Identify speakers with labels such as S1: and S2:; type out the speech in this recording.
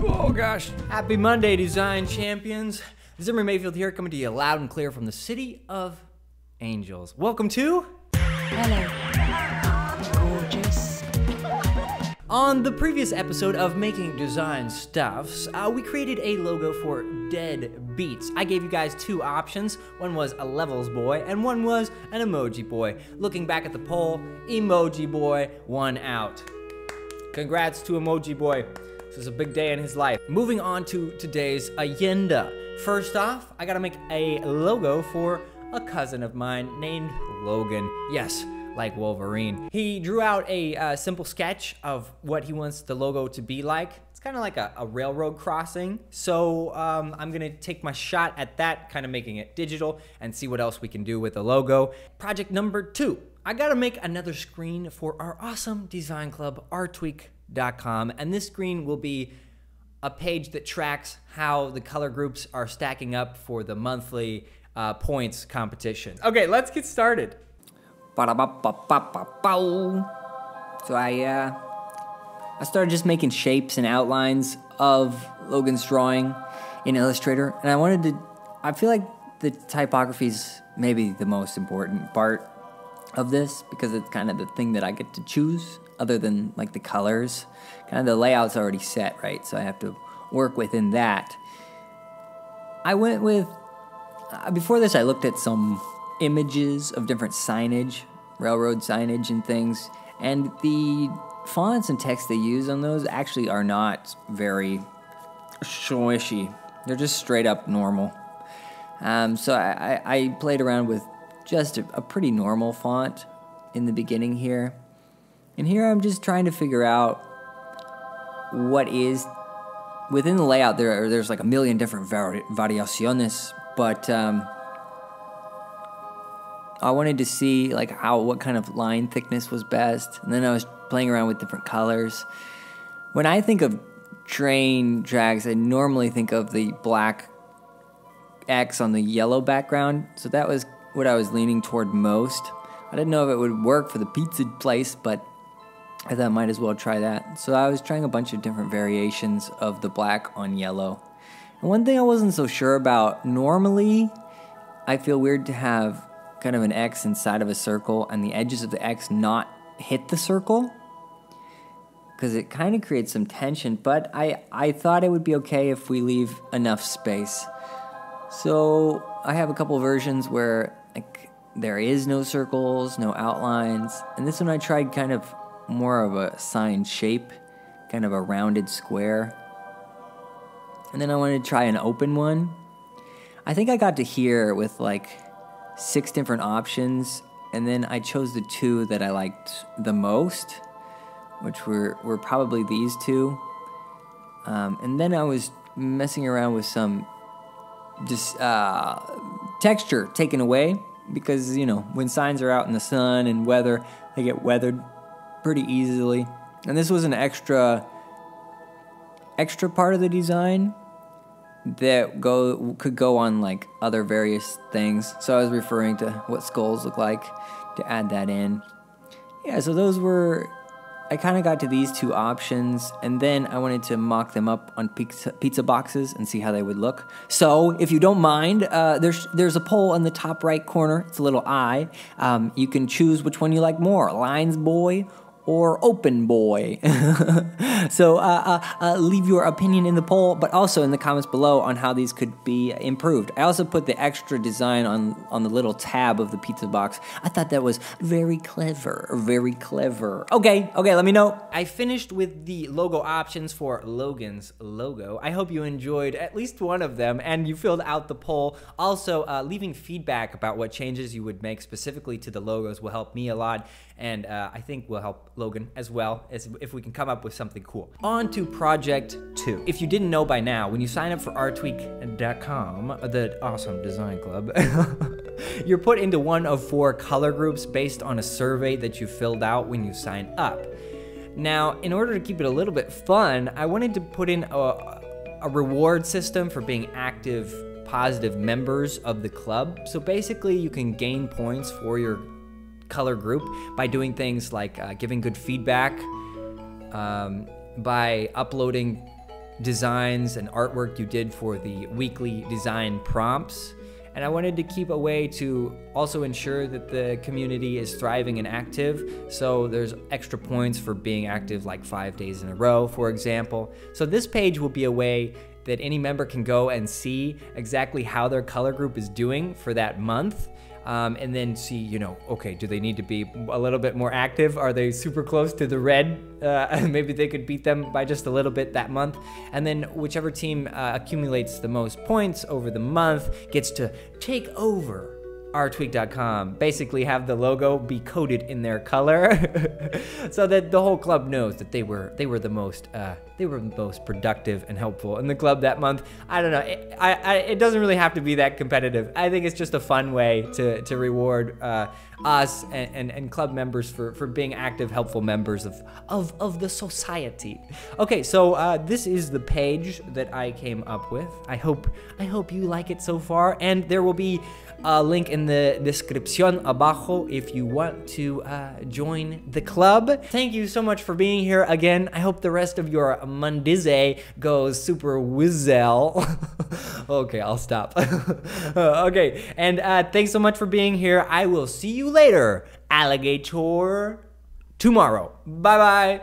S1: Oh gosh.
S2: Happy Monday, design champions. Zimmer Mayfield here, coming to you loud and clear from the City of Angels. Welcome to...
S3: Hello. Gorgeous.
S2: On the previous episode of Making Design Stuffs, we created a logo for Dead Beats. I gave you guys two options. One was a levels boy, and one was an emoji boy. Looking back at the poll, emoji boy won out. Congrats to emoji boy. This is a big day in his life. Moving on to today's agenda. First off, I gotta make a logo for a cousin of mine named Logan. Yes, like Wolverine. He drew out a simple sketch of what he wants the logo to be like. It's kind of like a railroad crossing. So I'm gonna take my shot at that, kind of making it digital, and see what else we can do with the logo. Project number 2. I gotta make another screen for our awesome design club, rtweak.com, and this screen will be a page that tracks how the color groups are stacking up for the monthly points competition. Okay, let's get started. So I started just making shapes and outlines of Logan's drawing in Illustrator, and I feel like the typography is maybe the most important part of this, because it's kind of the thing that I get to choose, other than like the colors. Kind of the layout's already set, right? So I have to work within that. I went with, before this I looked at some images of different signage, railroad signage and things, and the fonts and text they use on those actually are not very swishy. They're just straight up normal. So I played around with just a pretty normal font in the beginning here. And here I'm just trying to figure out what is, within the layout there's like a million different variaciones, but I wanted to see like what kind of line thickness was best, and then I was playing around with different colors. When I think of train tracks, I normally think of the black X on the yellow background, so that was what I was leaning toward most. I didn't know if it would work for the pizza place, but I thought I might as well try that. So I was trying a bunch of different variations of the black on yellow. And one thing I wasn't so sure about, normally I feel weird to have kind of an X inside of a circle and the edges of the X not hit the circle, because it kind of creates some tension, but I thought it would be okay if we leave enough space. So I have a couple versions where like there is no circles, no outlines, and this one I tried kind of more of a sign shape, kind of a rounded square. And then I wanted to try an open one. I think I got to here with like 6 different options, and then I chose the 2 that I liked the most, which were probably these 2. And then I was messing around with some just texture taken away, because you know when signs are out in the sun and weather, they get weathered pretty easily. And this was an extra part of the design that could go on like other various things. So I was referring to what skulls look like to add that in. Yeah, so those were, I kind of got to these 2 options, and then I wanted to mock them up on pizza boxes and see how they would look. So, if you don't mind, there's a poll in the top right corner. It's a little eye. You can choose which one you like more, lines boy or open boy. So leave your opinion in the poll, but also in the comments below on how these could be improved. I also put the extra design on the little tab of the pizza box. I thought that was very clever, very clever. Okay, let me know. I finished with the logo options for Logan's logo. I hope you enjoyed at least one of them and you filled out the poll. Also, leaving feedback about what changes you would make specifically to the logos will help me a lot, and I think will help Logan as well, as if we can come up with something cool. On to project 2. If you didn't know by now, when you sign up for rtweak.com, the awesome design club, you're put into one of 4 color groups based on a survey that you filled out when you sign up. Now, in order to keep it a little bit fun, I wanted to put in a reward system for being active, positive members of the club. So basically, you can gain points for your color group by doing things like giving good feedback, by uploading designs and artwork you did for the weekly design prompts. And I wanted to keep a way to also ensure that the community is thriving and active. So there's extra points for being active, like 5 days in a row, for example. So this page will be a way that any member can go and see exactly how their color group is doing for that month. And then see, you know, okay, do they need to be a little bit more active? Are they super close to the red? Maybe they could beat them by just a little bit that month. And then whichever team accumulates the most points over the month gets to take over rtweak.com, basically have the logo be coded in their color so that the whole club knows that they were the most productive and helpful in the club that month. I don't know, it doesn't really have to be that competitive. I think it's just a fun way to reward us and club members for being active, helpful members of the society. Okay, so this is the page that I came up with. I hope you like it so far, and there will be a link in the descripción abajo if you want to join the club. Thank you so much for being here again. I hope the rest of your Mondize goes super whizel. Okay, I'll stop. Okay, and thanks so much for being here. I will see you later, alligator, tomorrow. Bye-bye.